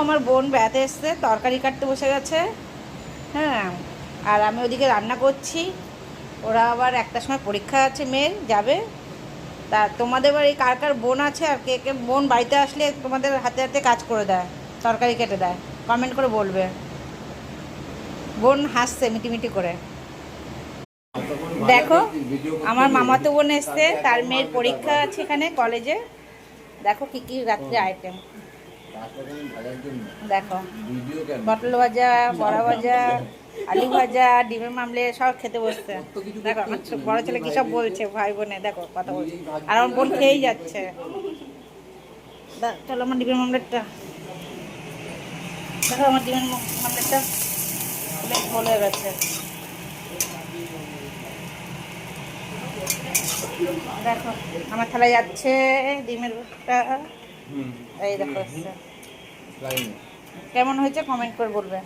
আমার বোন বেড়াতে এসছে, তরকারি কাটতে বসে গেছে। হ্যাঁ, আর আমি ওদিকে রান্না করছি। ওরা আবার একটার সময় পরীক্ষা আছে, মেয়ের যাবে। তা তোমাদের বাড়ি কার কার বোন আছে, আর কে কে বোন বাড়িতে আসলে তোমাদের হাতে হাতে কাজ করে দেয়, তরকারি কেটে দেয়, কমেন্ট করে বলবে। বোন হাসছে মিটিমিটি করে। দেখো, আমার মামাতো বোন এসছে, তার মেয়ের পরীক্ষা আছে এখানে কলেজে। দেখো কী কী রাত্রে আইটেম। দেখো, পটল ভাজা, বড়া ভাজা, আলু ভাজা, ডিমের মামলে সব খেতে বসছে। দেখো আমার বড় ছেলে কী সব বলছে, ভাই বোনে দেখো কথা বলছে, আর আমার বোন খেয়েই যাচ্ছে। চলো আমার ডিমের মামলেটটা দেখো, আমার ডিমের মামলেটটা বেশ ভালো হয়ে গেছে। দেখো আমার থালায় যাচ্ছে ডিমের টা। এই দেখো কেমন হয়েছে কমেন্ট করে বলবে।